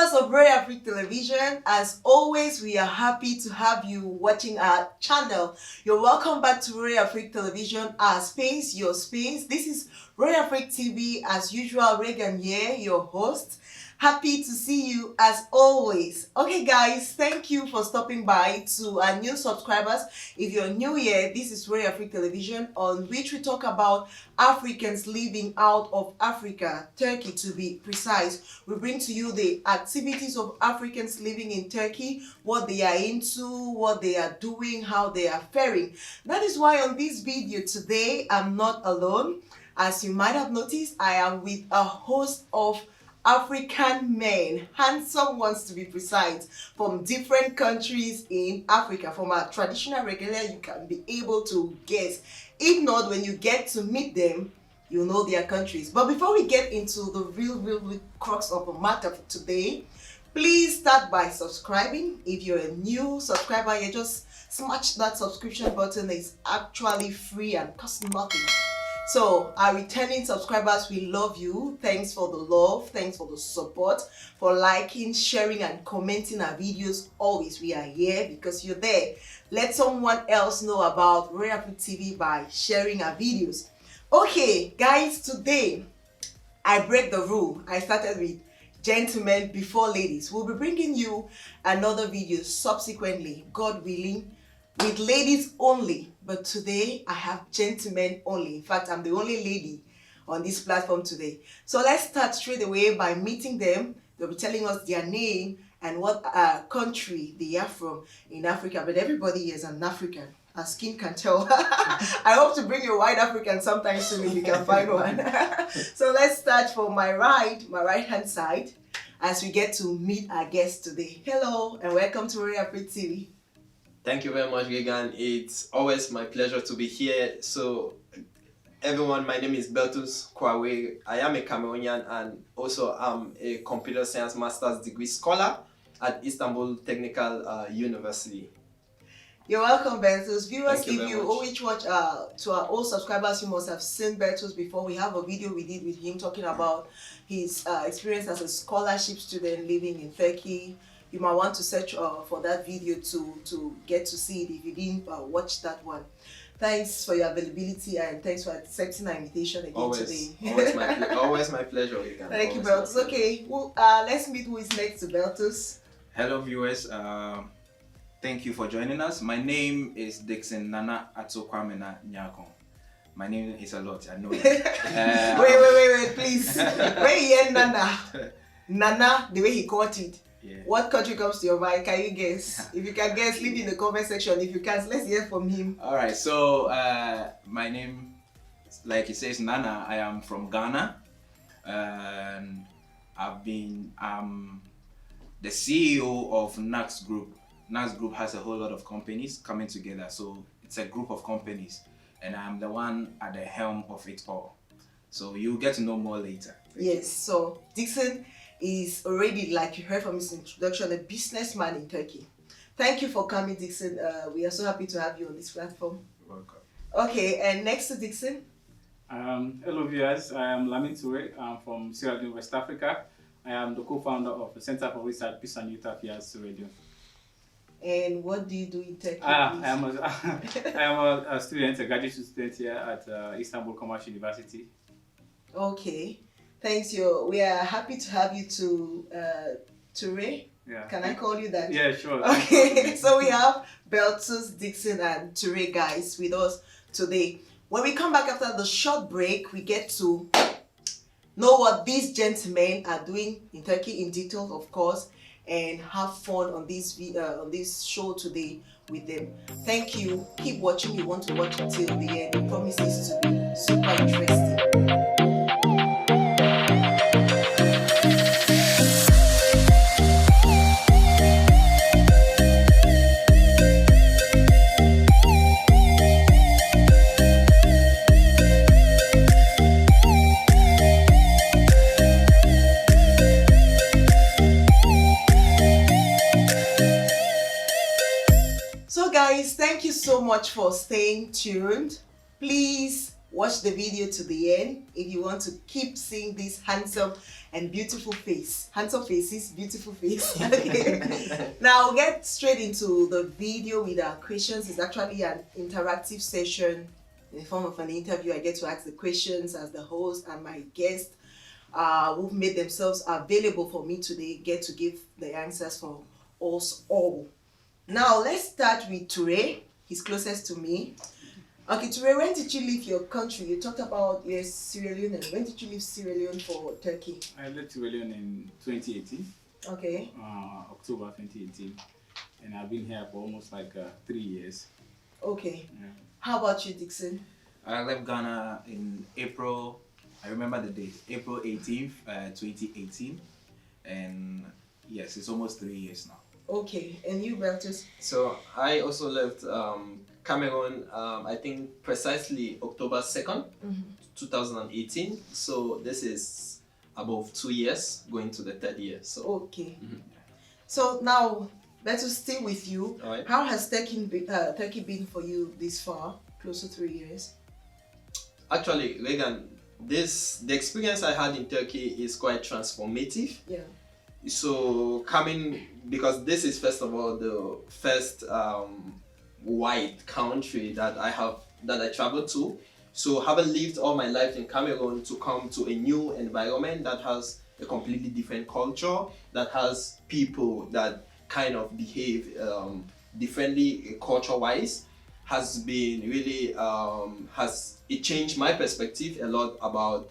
Viewers of Royal Africa Television, as always, we are happy to have you watching our channel. You're welcome back to Royal Africa Television, our space, your space. This is Royal Africa TV, as usual. Regan here, your host. Happy to see you as always. Okay guys, thank you for stopping by. To our new subscribers, if you're new here, this is Royal Africa Television, on which we talk about Africans living out of Africa, Turkey to be precise. We bring to you the activities of Africans living in Turkey, what they are into, what they are doing, how they are faring. That is why on this video today, I'm not alone. As you might have noticed, I am with a host of African men, handsome ones to be precise, from different countries in Africa. From a traditional regular, you can be able to guess. If not, when you get to meet them, you know their countries. But before we get into the real crux of the matter for today, please start by subscribing. If you're a new subscriber, you just smash that subscription button. It's actually free and costs nothing. So, our returning subscribers, we love you. Thanks for the love. Thanks for the support, for liking, sharing, and commenting our videos. Always, we are here because you're there. Let someone else know about Royal Africa TV by sharing our videos. Okay, guys, today, I break the rule. I started with gentlemen before ladies. We'll be bringing you another video subsequently, God willing, with ladies only. But today I have gentlemen only. In fact, I'm the only lady on this platform today. So let's start straight away by meeting them. They'll be telling us their name and what country they are from in Africa. But everybody is an African, as skin can tell. I hope to bring you a white African sometime soon if we can find one. So let's start from my right hand side, as we get to meet our guest today. Hello and welcome to Royal Africa TV. Thank you very much, Regan. It's always my pleasure to be here. So, everyone, my name is Beltus Kwawe. I am a Cameroonian and also I'm a computer science master's degree scholar at Istanbul Technical University. You're welcome, Beltus. Viewers, if you always watch to our old subscribers, you must have seen Beltus before. We have a video we did with him talking about his experience as a scholarship student living in Turkey. You might want to search for that video to get to see it if you didn't watch that one. Thanks for your availability and thanks for accepting our invitation again today. Always my pleasure. Thank you, Beltus. Okay, well, let's meet who is next to Beltus. Hello, viewers. Thank you for joining us. My name is Dixon Nana Atsokwamena Nyakon. My name is a lot, I know that. Wait, please. Wait, Nana. Nana, the way he caught it. Yeah. What country comes to your mind? Can you guess? If you can guess, leave in the comment section. If you can't, let's hear from him. Alright, so my name, like it says, Nana. I am from Ghana. And I'm the CEO of Nax Group. Nax Group has a whole lot of companies coming together. So it's a group of companies. And I'm the one at the helm of it all. So you'll get to know more later. Yes, so Dixon is already, like you heard from his introduction, a businessman in Turkey. Thank you for coming, Dixon. We are so happy to have you on this platform. You're welcome. Okay, and next to Dixon? Hello viewers, I am Lamin Toure. I'm from Sierra Leone, West Africa. I am the co-founder of the Center for Research, Peace and Youth Affairs, Sierra Leone. And what do you do in Turkey? I am a student, a graduate student here at Istanbul Commercial University. Okay. Thanks, we are happy to have you Toure. Yeah. Can I call you that? Yeah, sure. Okay, so we have Beltus, Dixon, and Toure guys with us today. When we come back after the short break, we get to know what these gentlemen are doing in Turkey in detail, of course, and have fun on this show today with them. Thank you. Keep watching. You want to watch it till the end. It promises to be super interesting. Thank you so much for staying tuned. Please watch the video to the end if you want to keep seeing this handsome and beautiful face. Handsome faces, beautiful face. Okay. Now we'll get straight into the video with our questions. It's actually an interactive session in the form of an interview. I get to ask the questions as the host, and my guest who've made themselves available for me today get to give the answers for us all. Now let's start with Toure. He's closest to me. Okay, Toure, when did you leave your country? You talked about Sierra Leone. And when did you leave Sierra Leone for Turkey? I left Sierra Leone in 2018. Okay. October 2018. And I've been here for almost like 3 years. Okay. Yeah. How about you, Dixon? I left Ghana in April. I remember the date, April 18th, 2018. And yes, it's almost 3 years now. Okay, and you, Bertus? So I also left Cameroon, I think precisely October 2nd, 2018. So this is above 2 years, going to the third year. So Okay. So now, Bertus, stay with you. all right. How has Turkey been for you this far? Close to 3 years. Actually, Regan, the experience I had in Turkey is quite transformative. Yeah. So coming, because this is first of all the first white country that I traveled to. So having lived all my life in Cameroon, to come to a new environment that has a completely different culture, that has people that kind of behave differently culture-wise, has been really it changed my perspective a lot about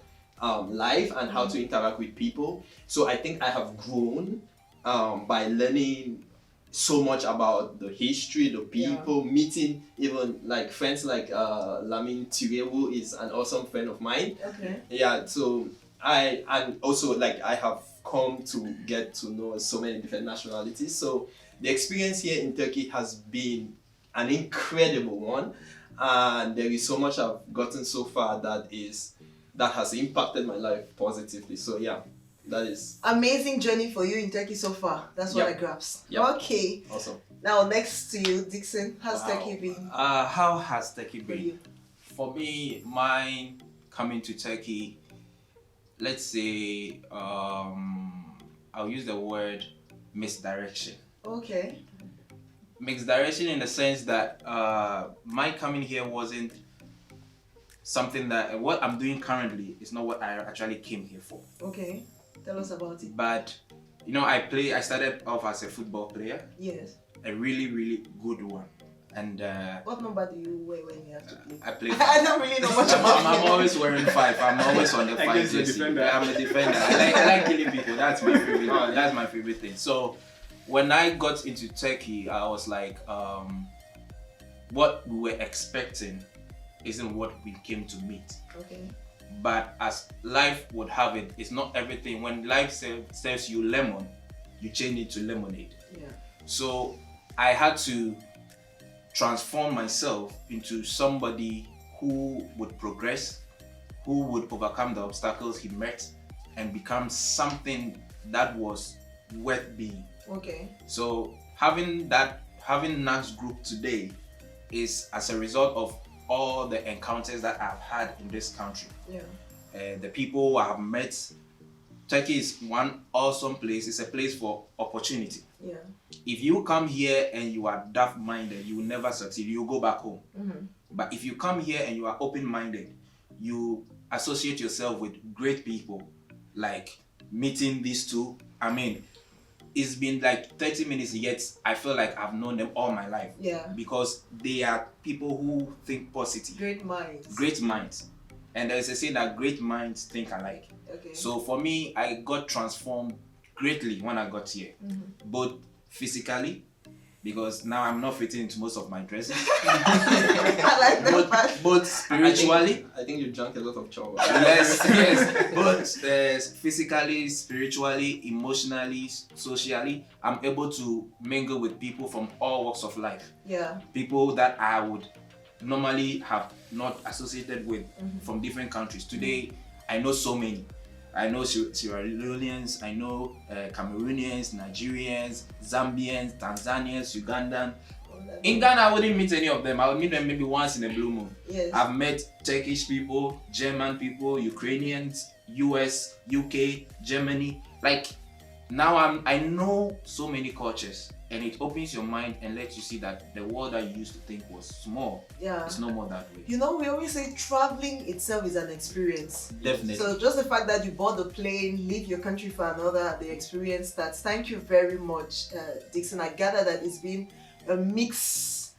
life and how to interact with people. So I think I have grown by learning so much about the history, the people, meeting even like friends like Lamin Tirewu is an awesome friend of mine. Okay. Yeah, so and also like I have come to get to know so many different nationalities. So the experience here in Turkey has been an incredible one, and there is so much I've gotten so far that has impacted my life positively. So yeah, that is Amazing journey for you in Turkey so far. That's what I grasped. Yep. Okay. awesome. Now next to you, Dixon. How's Wow. Turkey been How has Turkey for been? you? For me, mine coming to Turkey, let's say, I'll use the word misdirection. Okay. Misdirection in the sense that my coming here wasn't something that what I'm doing currently is not what I actually came here for. Okay. Tell us about it. But you know, I started off as a football player, Yes. a really, really good one. And What number do you wear when you have to play? I play. I don't really know much about I'm it. always wearing 5. I'm always on the I 5 guess you're a jersey. defender. I'm a defender. I like killing people. That's my favorite. That's my favorite thing. So when I got into Turkey, I was like, what we were expecting isn't what we came to meet. Okay. But as life would have it, it's not everything. When life serves you lemon, you change it to lemonade. Yeah. So I had to transform myself into somebody who would progress, who would overcome the obstacles he met, and become something that was worth being. Okay. So having Nax Group today is as a result of all the encounters that I've had in this country. Yeah. The people I have met. Turkey is one awesome place. It's a place for opportunity. Yeah. If you come here and you are daft-minded, you will never succeed. You go back home. But if you come here and you are open-minded, you associate yourself with great people. Like meeting these two. I mean, it's been like 30 minutes, yet I feel like I've known them all my life. Yeah. Because they are people who think positive. Great minds. Great minds. And there's a saying that great minds think alike. Okay. So for me, I got transformed greatly when I got here, both physically, because now I'm not fitting into most of my dresses, I like that part. both spiritually. I think you drank a lot of chow. Yes, both physically, spiritually, emotionally, socially. I'm able to mingle with people from all walks of life. Yeah. People that I would normally have not associated with from different countries. Today, I know so many. I know Sierra Leoneans, I know Cameroonians, Nigerians, Zambians, Tanzanians, Ugandan. In Ghana, I wouldn't meet any of them. I would meet them maybe once in a blue moon. Yes. I've met Turkish people, German people, Ukrainians, US, UK, Germany. Like now I know so many cultures, and it opens your mind and lets you see that the world that you used to think was small, it's no more that way. You know, we always say traveling itself is an experience. Definitely. So just the fact that you bought the plane, leave your country for another, the experience starts. Thank you very much, Dixon. I gather that it's been a mixed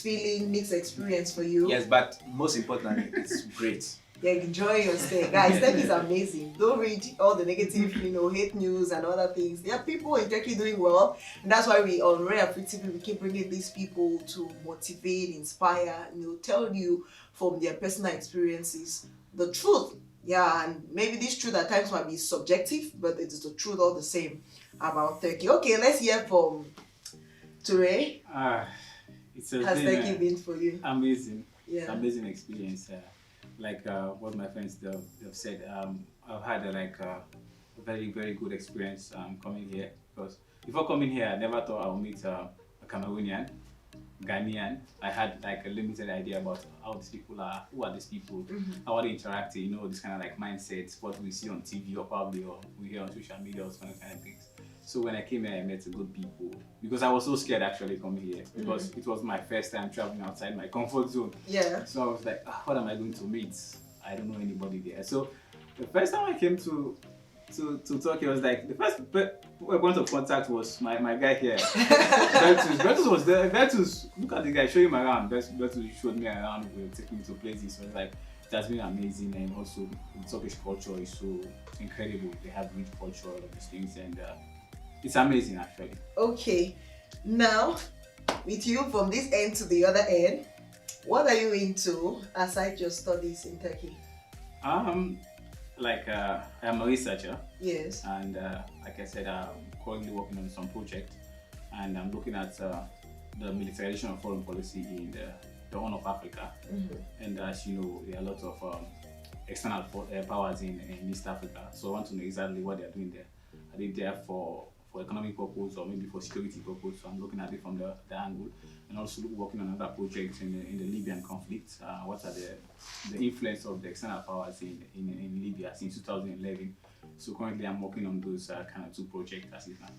feeling, mixed experience for you. Yes, but most importantly, it's great. Yeah, enjoy your stay. Guys, Turkey is amazing. Don't read all the negative, hate news and other things. There are people in Turkey doing well, and that's why we on Africtv we keep bringing these people to motivate, inspire, tell you from their personal experiences the truth. Yeah, and maybe this truth at times might be subjective, but it is the truth all the same about Turkey. Okay, let's hear from Toure. Has Turkey been for you? Amazing. Yeah. Amazing experience. Like what my friends have said, I've had a very, very good experience coming here, because before coming here, I never thought I would meet a Cameroonian, Ghanaian. I had like a limited idea about how these people are, who are these people, how are they interacting, this kind of like mindsets, what we see on TV or probably or we hear on social media or some kind of things. So when I came here, I met good people, because I was so scared actually coming here, because it was my first time traveling outside my comfort zone. Yeah. So I was like, what am I going to meet? I don't know anybody there. So the first time I came to Turkey, was like, the first point of contact was my guy here. Bertus was there. Bertus, look at the guy, show him around. Bertus showed me around, we were taking me to places. So it's like, it has been amazing, and also the Turkish culture is so incredible. They have rich culture, all of these things, and it's amazing actually. Okay, now with you from this end to the other end, what are you into aside your studies in Turkey? I'm a researcher. Yes. And like I said, I'm currently working on some project, and I'm looking at the militarization of foreign policy in the Horn of Africa. And as you know, there are a lot of external powers in East Africa. So I want to know exactly what they're doing there. Are they there for economic purpose or maybe for security purpose? So I'm looking at it from the angle, and also working on other projects in the Libyan conflict. What are the influence of the external powers in Libya since 2011? So currently I'm working on those kind of two projects as it now.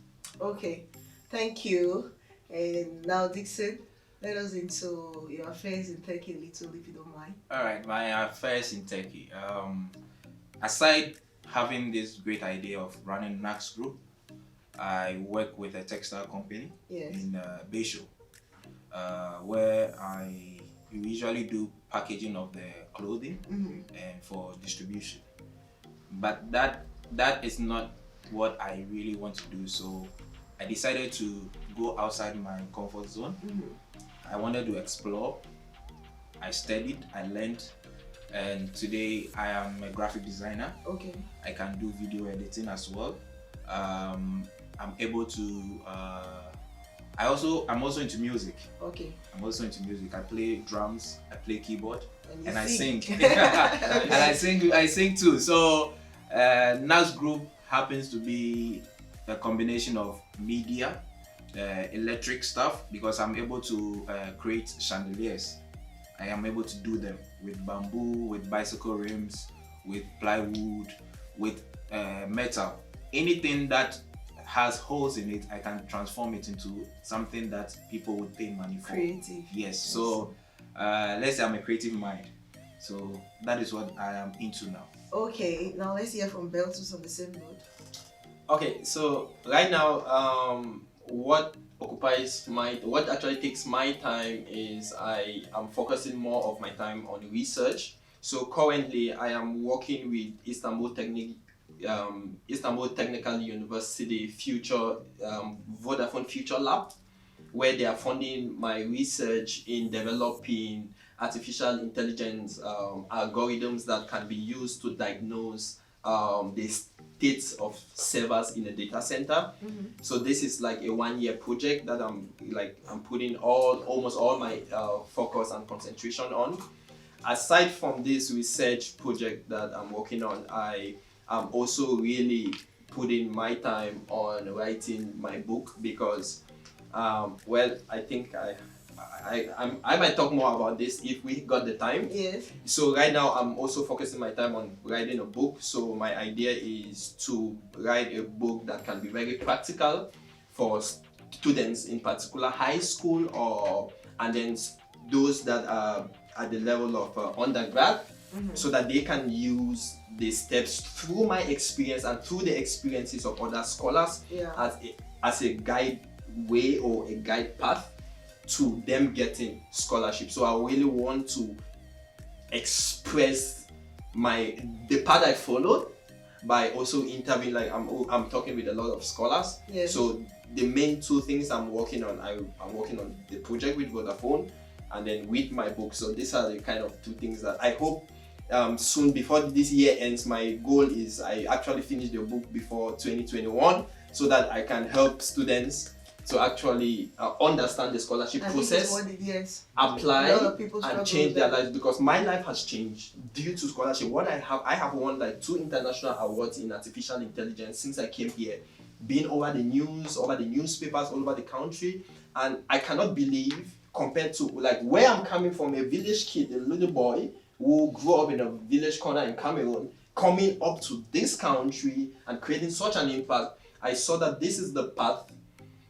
Okay, thank you. And now Dixon, let us into your affairs in Turkey a little, if you don't mind. All right, my affairs in Turkey. Aside having this great idea of running Nax Group, I work with a textile company in Beisho, where I usually do packaging of the clothing and for distribution. But that is not what I really want to do. So I decided to go outside my comfort zone. I wanted to explore. I studied, I learned, and today I am a graphic designer. Okay. I can do video editing as well. I'm able to. I'm also into music. Okay. I'm also into music. I play drums. I play keyboard, And I sing. And I sing too. So, Nas Group happens to be a combination of media, electric stuff, because I'm able to create chandeliers. I am able to do them with bamboo, with bicycle rims, with plywood, with metal. Anything that has holes in it, I can transform it into something that people would pay money for. Creative. Yes. So let's say I'm a creative mind. So that is what I am into now. Okay, now let's hear from Beltus on the same note. Okay, so right now, what actually takes my time is I am focusing more of my time on research. So currently I am working with Istanbul Technical University Vodafone Future Lab, where they are funding my research in developing artificial intelligence algorithms that can be used to diagnose the states of servers in a data center. So this is like a 1-year project that I'm putting almost all my focus and concentration on. Aside from this research project that I'm working on, I am also really putting my time on writing my book, because Well, I think I might talk more about this if we got the time. Yes. So right now I'm also focusing my time on writing a book. So my idea is to write a book that can be very practical for students, in particular high school and then those that are at the level of undergrad, so that they can use the steps through my experience and through the experiences of other scholars as a guide way or a guide path to them getting scholarship. So I really want to express the path I followed by also interviewing, like I'm talking with a lot of scholars. Yes. So the main two things I'm working on, I'm working on the project with Vodafone and then with my book. So these are the kind of two things that I hope soon, before this year ends. My goal is I actually finish the book before 2021 so that I can help students to actually understand the scholarship process, apply and change their lives, because my life has changed due to scholarship. What I have won like 2 international awards in artificial intelligence since I came here, been over the news, over the newspapers all over the country, and I cannot believe, compared to like where I'm coming from, a village kid, a little boy who grew up in a village corner in Cameroon, coming up to this country and creating such an impact. I saw that this is the path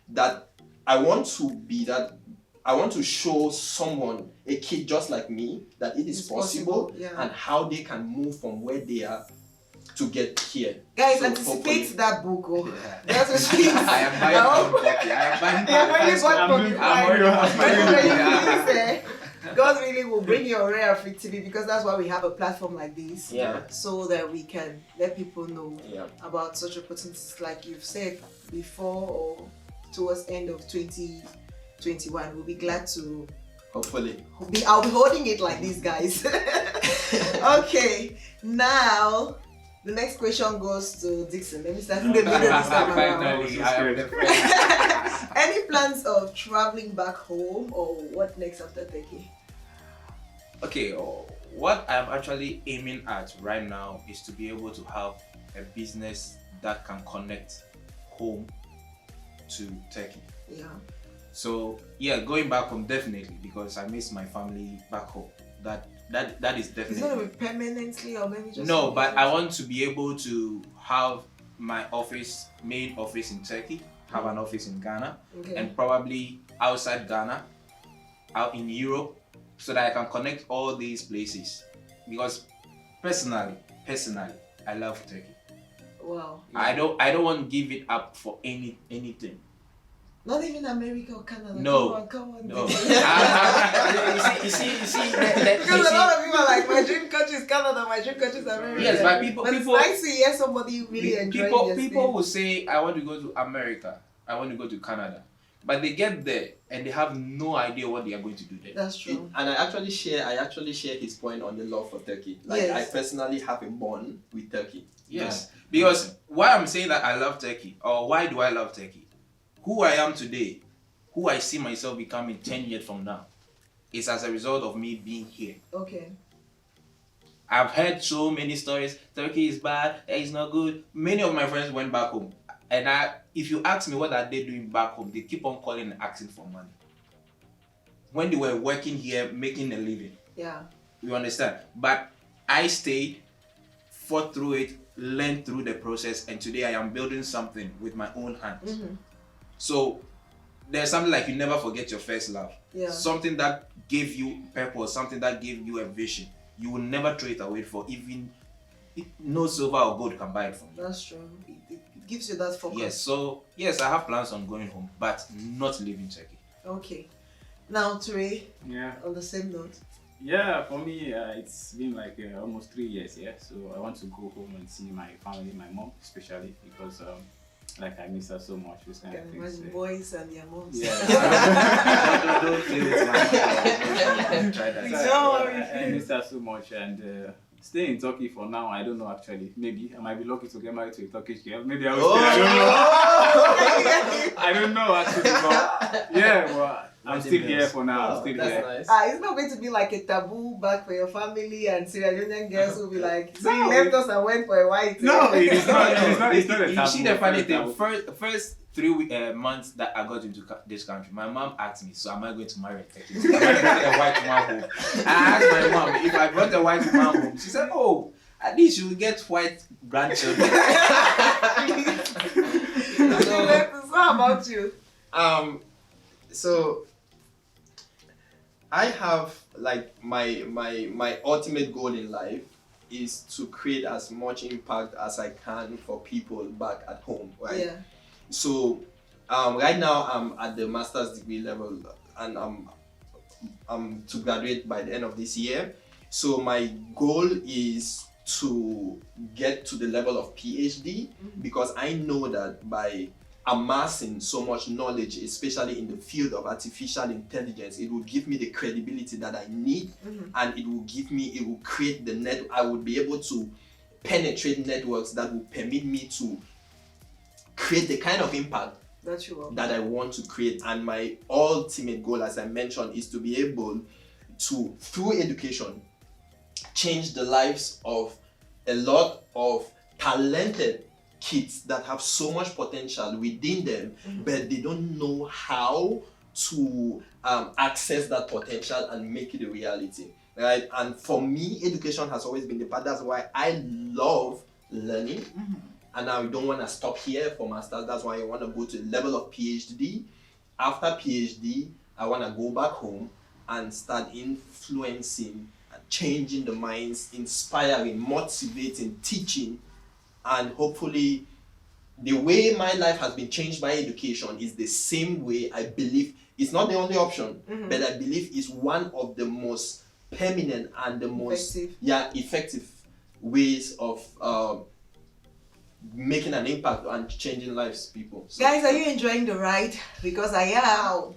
that I want to be, that I want to show someone, a kid just like me, that it is possible and how they can move from where they are to get here. Guys, anticipate that book. Oh. Yeah. That's what she I am buying God really will bring your rare Africtv, because that's why we have a platform like this, so that we can let people know about such opportunities, like you've said before, or towards end of 2021. We'll be glad to hopefully I'll be holding it like these guys. Okay, now the next question goes to Dixon. Let me start in the middle this time around. Any plans of traveling back home, or what next after Turkey? Okay, what I'm actually aiming at right now is to be able to have a business that can connect home to Turkey. Yeah. So yeah, going back home definitely, because I miss my family back home. That is definitely. It's gonna be permanently, or maybe just. No, but I want to be able to have my main office in Turkey, have an office in Ghana, and probably outside Ghana, out in Europe, so that I can connect all these places. Because personally, I love Turkey. Wow. I don't want to give it up for anything. Not even America or Canada. No. Come on. No. You see. Because a lot of people are like, my dream country is Canada, my dream country is America. Yes, but people. It's nice to hear somebody really enjoying people will say, I want to go to America, I want to go to Canada, but they get there and they have no idea what they are going to do there. That's true. And I actually share his point on the love for Turkey. Like I personally have a bond with Turkey. Yes, because why I'm saying that I love Turkey, or why do I love Turkey? Who I am today, who I see myself becoming 10 years from now, is as a result of me being here. Okay. I've heard so many stories. Turkey is bad, it's not good. Many of my friends went back home. And if you ask me what are they doing back home, they keep on calling and asking for money. When they were working here, making a living. Yeah. You understand? But I stayed, fought through it, learned through the process, and today I am building something with my own hands. So there's something like you never forget your first love. Yeah. Something that gave you purpose, something that gave you a vision. You will never throw it away for even no silver or gold can buy it from you. That's true. It gives you that focus. Yes. So yes, I have plans on going home, but not leaving Turkey. Okay. Now, Ture, Yeah. on the same note. Yeah, for me, it's been like almost 3 years. Yeah, so I want to go home and see my family, my mom especially, because like I miss her so much. This kind of things. Imagine boys and their moms. Yeah. Don't feel it, man. Try that. I miss her so much, and stay in Turkey for now. I don't know actually. Maybe I might be lucky to get married to a Turkish girl. Maybe I will stay. I don't know. I don't know actually. But yeah, well, I'm still here for now. I'm still That's here. nice. It's not going to be like a taboo back for your family, and Sierra Leonean girls will be like, so you No. left us and went for a white. No, it's not. It's not a You taboo. see the funny It's not a thing, taboo. first 3 months that I got into this country, my mom asked me, so am I going to marry a Turkish? Am I bringing a white woman home? I asked my mom if I brought a white woman home. She said, oh, at least you will get white grandchildren. So how about you? So I have like my ultimate goal in life is to create as much impact as I can for people back at home, right? Yeah. So right now I'm at the master's degree level, and I'm to graduate by the end of this year. So my goal is to get to the level of PhD, because I know that by amassing so much knowledge, especially in the field of artificial intelligence, it will give me the credibility that I need, and it will create the net. I would be able to penetrate networks that will permit me to create the kind of impact that I want to create. And my ultimate goal, as I mentioned, is to be able to, through education, change the lives of a lot of talented kids that have so much potential within them, but they don't know how to access that potential and make it a reality, right? And for me, education has always been the path. That's why I love learning, and I don't want to stop here for masters. That's why I want to go to the level of PhD. After PhD, I want to go back home and start influencing, changing the minds, inspiring, motivating, teaching. And hopefully, the way my life has been changed by education is the same way I believe. It's not the only option, but I believe it's one of the most permanent and the most effective ways of making an impact and changing lives, people. So, guys, are you enjoying the ride? Because I am.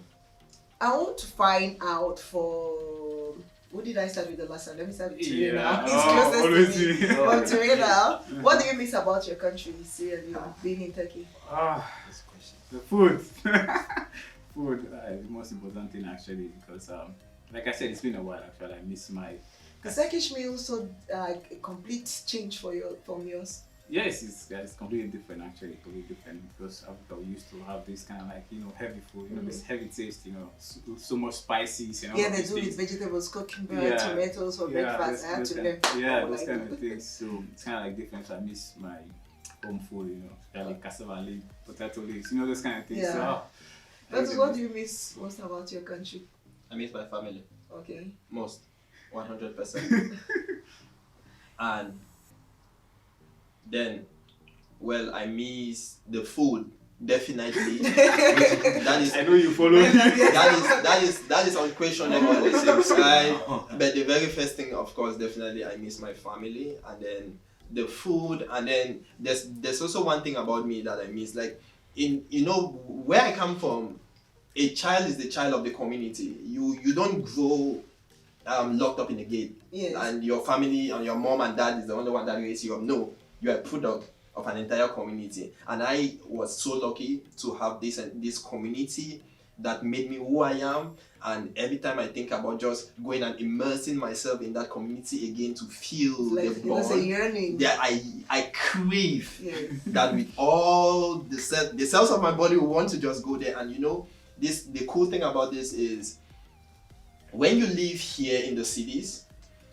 I want to find out for. Who did I start with the last time? Let me start with Terena. Yeah. He's Oh, closest to me. always But Terena, what do you miss about your country, Sierra Leone, being in Turkey? The food. Food is the most important thing actually, because like I said, it's been a while actually. I miss my. The Turkish meal so a complete change from yours. Yes, it's completely different actually, completely different, because Africa we used to have this kind of like, heavy food, this heavy taste, so much spices, Yeah, they do with vegetables, cooking bread, tomatoes for breakfast. I had to learn. Those kind of things. So it's kind of like different. So I miss my home food, like cassava leaf, potato leaves, those kind of things. Yeah. So, That's what do you miss most about your country? I miss my family. Okay. Most. 100%. And then, well, I miss the food, definitely. That is, I know you follow. that is unquestionable, it seems, right? But the very first thing, of course, definitely I miss my family, and then the food, and then there's also one thing about me that I miss, like where I come from, a child is the child of the community. You don't grow locked up in a gate, and your family and your mom and dad is the only one that raised you up. No, you are a product of an entire community, and I was so lucky to have this community that made me who I am. And every time I think about just going and immersing myself in that community again to feel the bond, a yearning. Yeah, I crave that with all the cells of my body will want to just go there. And the cool thing about this is when you live here in the cities,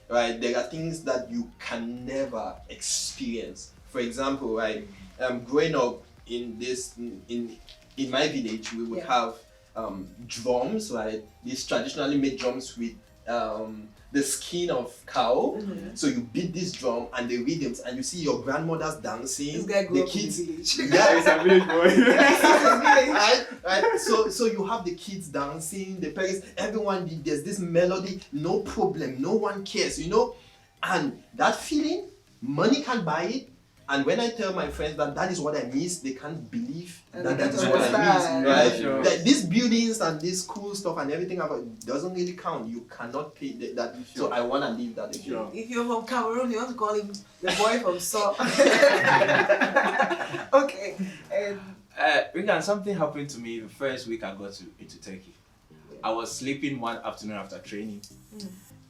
right, there are things that you can never experience. For example, right, growing up in my village, we would have drums, right? These traditionally made drums with the skin of cow. So you beat this drum and the rhythms, and you see your grandmothers dancing. This guy grew the up kids, in the village. Yeah, it's a village boy. right. So you have the kids dancing, the parents, everyone. There's this melody, no problem, no one cares, and that feeling, money can't buy it. And when I tell my friends that is what I miss, they can't believe that is what I miss, right? Sure. That these buildings and this cool stuff and everything about it doesn't really count. You cannot pay that. So I want to leave that again. Sure. If you're from Cameroon, you want to call him the boy from So. Okay. Regan, something happened to me the first week I got into Turkey. I was sleeping one afternoon after training,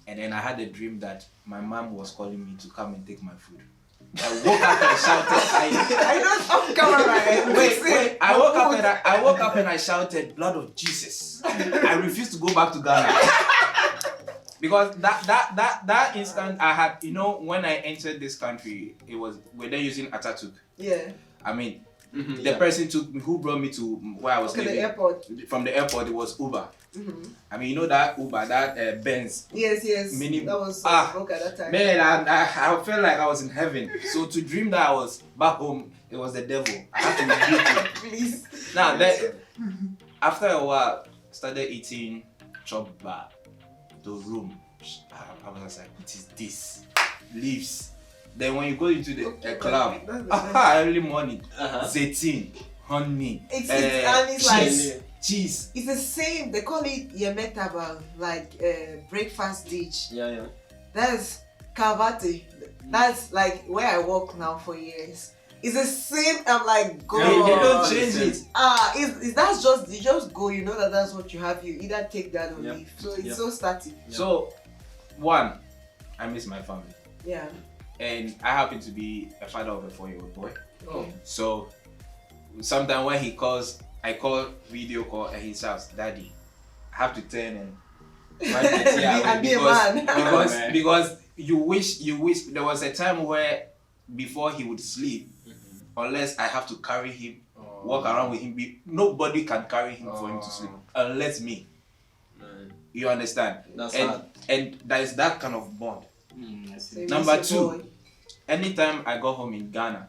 and then I had a dream that my mom was calling me to come and take my food. I woke up and shouted. I don't off camera. Wait. I woke up and I shouted, "Blood of Jesus!" I refused to go back to Ghana because that instant I had, when I entered this country, we're then using Atatürk. Yeah. I mean, the person who brought me to where I was living. The airport. From the airport, it was Uber. I mean, that Uber, that Benz. Yes. Mini, that was broke at that time. Man, I felt like I was in heaven. So to dream that I was back home, it was the devil. I had to rebuke him. Please. Now, then, after a while, started eating chop bar, the room. I was like, what is this? Leaves. Then when you go into the club, early morning, zeytin, honey, it's cheese. It's the same. They call it yemetaba, like breakfast dish. Yeah. That's kavate. That's like where I work now for years. It's the same. I'm like, God. They don't change it. Is that's just you just go. You know that's what you have. You either take that or leave. So it's so static. So, one, I miss my family. Yeah. And I happen to be a father of a 4-year-old boy. Oh. So sometimes when he calls, I call video call at his house, Daddy. I have to turn and be a man. because you wish there was a time where before he would sleep, unless I have to carry him, walk around with him, nobody can carry him for him to sleep unless me. You understand? That's hard. And there is that kind of bond. So Number two, anytime I go home in Ghana,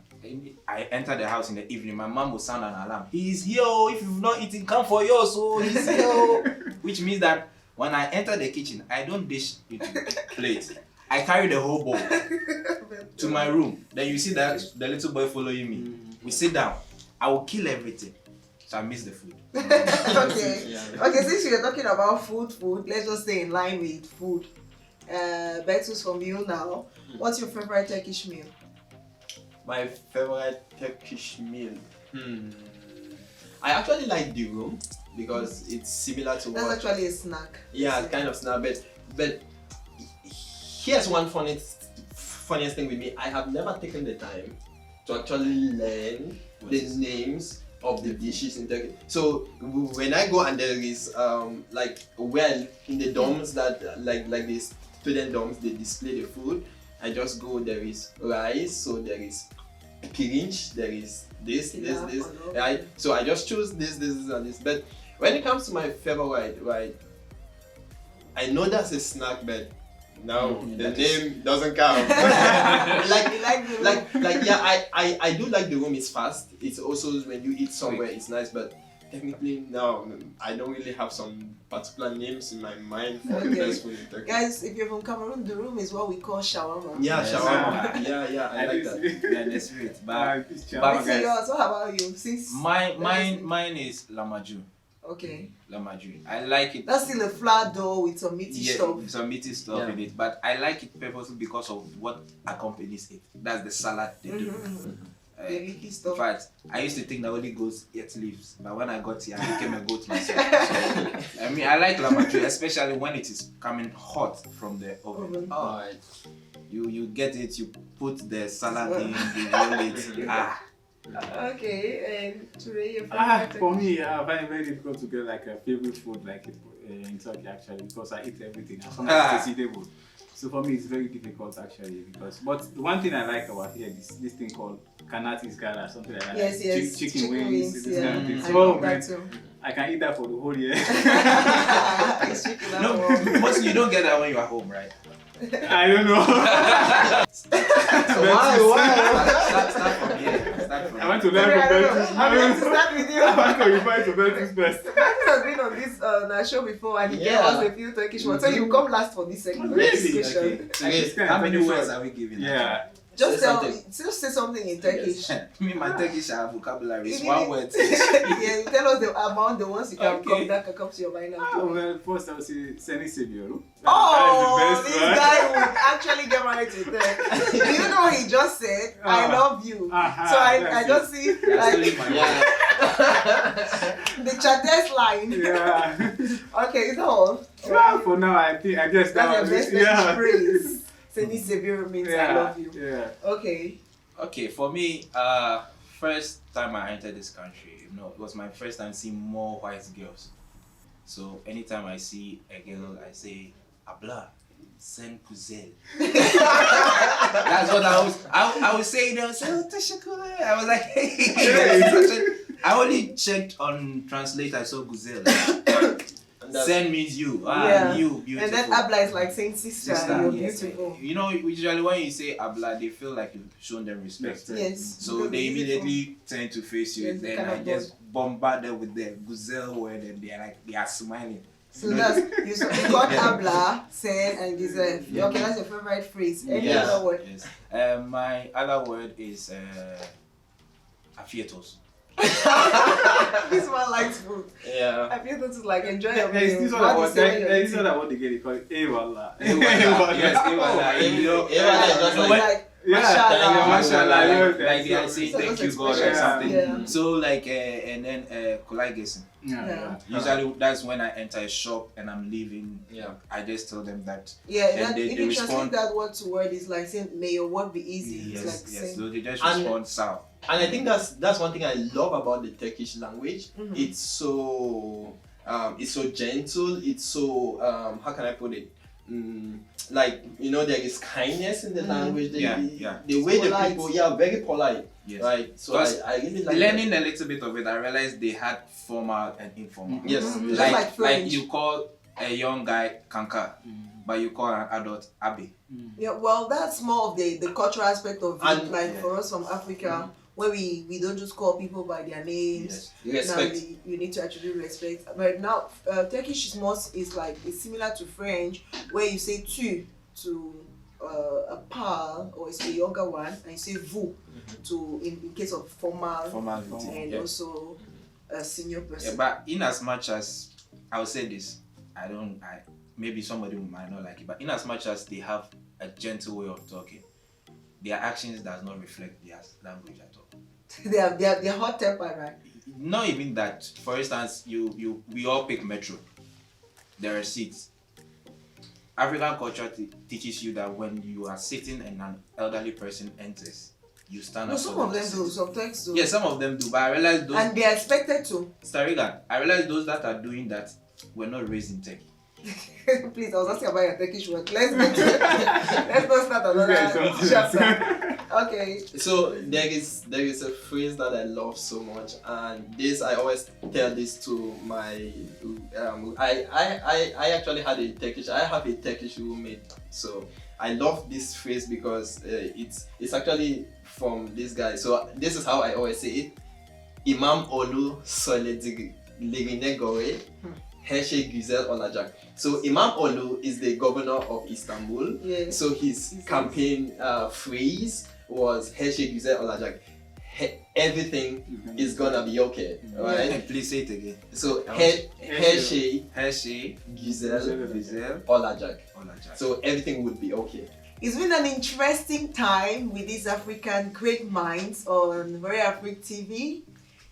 I enter the house in the evening, my mom will sound an alarm. He's here, if you've not eaten, come for yours, so he's here. Which means that when I enter the kitchen, I don't dish into plate. I carry the whole bowl to my room. Then you see that the little boy following me. We sit down. I will kill everything. So I miss the food. Okay, since we are talking about food, let's just stay in line with food. Betus, from you now. What's your favorite Turkish meal? My favorite Turkish meal. I actually like the room because it's similar to That's actually a snack. Yeah, kind of snack. But here's one funniest thing with me. I have never taken the time to actually learn the names of the dishes in Turkey. So when I go and there is in the dorms that like the student dorms, they display the food. I just go, there is rice, so there is pirinç, there is this, right? So I just choose this, and this. But when it comes to my favorite, right, I know that's a snack, but no, the name doesn't count. I do like the room. It's fast. It's also when you eat somewhere, it's nice. But technically, no, I don't really have some particular names in my mind for the best food in Turkey. Guys, if you're from Cameroon, the room is what we call shawarma. Yeah, shawarma. Yeah, I like that. Yeah, that's it. But Yours, what about you? Since mine is lamaju. Okay. Lamaju. I like it. That's still a flour dough with some meaty stuff. Some meaty stuff in it. But I like it purposely because of what accompanies it. That's the salad they do. The meaty stuff. In fact, I used to think that only goats eat leaves, but when I got here, I became a goat myself. So, I mean, I like lamaju, especially when it is coming hot from the oven. Alright. You get it. You put the salad in, you roll it. Okay, and today your favorite? For me, I find it very difficult to get like a favorite food like in Turkey actually because I eat everything as long as it's eatable. So for me, it's very difficult actually but one thing I like about here is this thing called kanat izgara, something like that. Yes. Chicken wings, this kind of thing. I So love that too. I can eat that for the whole year. No, mostly you don't get that when you're at home, right? I don't know. Why? Start from here. I want to learn from Betus. I'm going to start with you. I want to reply to Betus first. Betus has been on this show before and he gave us a few Turkish words. So you come last for this segment. Really? Okay. How many words are we giving? Yeah. Just say something in Turkish. Me, my Turkish vocabulary is one word. Yeah, tell us the amount, the ones you can come that can come to your mind now. Oh, well, first I would say Seni Seviyorum. Oh, this guy would actually get married to them. Do you know what he just said? I love you. So I just see like the Chades line. Yeah. Okay, is that all? Well, for now, I guess That's your best yeah. phrase. Seni Severo means I love you. Yeah. Okay. Okay, for me, first time I entered this country, it was my first time seeing more white girls. So anytime I see a girl, I say, "Abla, send Kuzel." That's what I was saying. They would say, "Oh, Tashakule." I was like, "Hey." I only checked on translate. I saw Guzel. Send means you. You beautiful. And then Abla is like saying sister you're yes. beautiful. Usually when you say Abla, they feel like you've shown them respect. Yes. So they immediately tend to face you. Yes, Then I just bombard them with the Guzel word, and they are smiling. So that's you got Abla, Sen, and Gizel. Okay, that's your favorite phrase. Any other word? Yes. My other word is afietos. This one likes food. Yeah. I feel this is like enjoy your This meal. is what I want. This is what I want to get it called. Ewala. Yes, Like mashallah. mashallah. Like they are saying thank you God or something. Yeah. So like and then kolaigesin. Yeah. Usually that's when I enter a shop and I'm leaving. Yeah. I just tell them that. Yeah, and that, they if you respond. translate that word to word, it's like saying, may your work be easy. It's Yes, like yes. saying, So they just And- respond south. And I think that's one thing I love about the Turkish language. Mhm. It's so gentle. It's so how can I put it? Like there is kindness in the language. The way the Polite. people, very polite. Yes. Right. So Because I really like Learning a little bit of it, I realized they had formal and informal. Yes. Mhm. Just Like like French. you call a young guy kanka, but you call an adult abe. Yeah, well, that's more of the cultural aspect of it. And- Like for us from Africa, where we don't just call people by their names. Yes. Now respect. you need to attribute respect. But now Turkish is similar to French, where you say tu to a pal or it's a younger one, and you say vous to in case of formal Formality. and Yes. also a senior Yeah, person. but in as much as I will say this, maybe somebody might not like it, but in as much as they have a gentle way of talking, their actions does not reflect their language at all. They're hot tempered, right? Not even that. For instance, we all pick metro. There are seats. African culture teaches you that when you are sitting and an elderly person enters, you stand No, up. some of them do, sometimes do. Yeah, some of them do, but I realize those. And they're expected to. Starigan, I realize those that are doing that were not raised in Turkey. Please, I was asking about your Turkish word. Let's not start another Okay, chapter. Okay. So there is a phrase that I love so much, and this I always tell this to my I actually had I have a Turkish roommate, so I love this phrase because it's actually from this guy. So this is how I always say it: Imam Olu Soledigine Gore Heshe Güzel Olacak. So Imam Olu is the governor of Istanbul. Yeah. So his campaign phrase was Heshe Güzel Olacak. Everything is gonna be okay, right? Please say it again. So Heshe Hershey, Güzel Olacak. Olacak. So everything would be okay. It's been an interesting time with these African great minds on Very Africtv,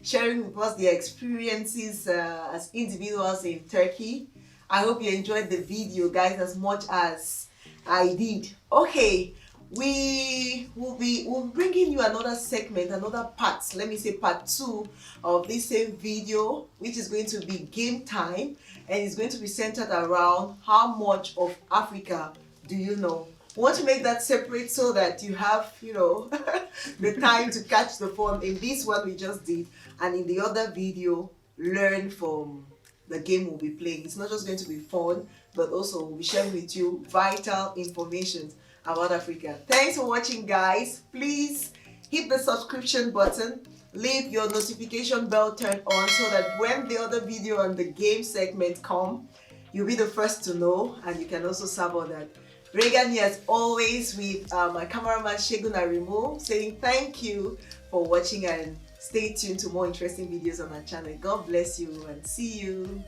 sharing with us their experiences as individuals in Turkey. I hope you enjoyed the video, guys, as much as I did. Okay, we'll be bringing you another segment, another part, let me say part 2 of this same video, which is going to be game time, and it's going to be centered around how much of Africa do you know. We want to make that separate so that you have, the time to catch the fun in this one we just did, and in the other video, learn from the game we'll be playing. It's not just going to be fun, but also we'll be sharing with you vital information about Africa. Thanks for watching, guys. Please hit the subscription button, leave your notification bell turned on so that when the other video and the game segment come, you'll be the first to know, and you can also sub on that. Regan here as always with my cameraman Shegun Arimo saying thank you for watching, and stay tuned to more interesting videos on our channel. God bless you and see you.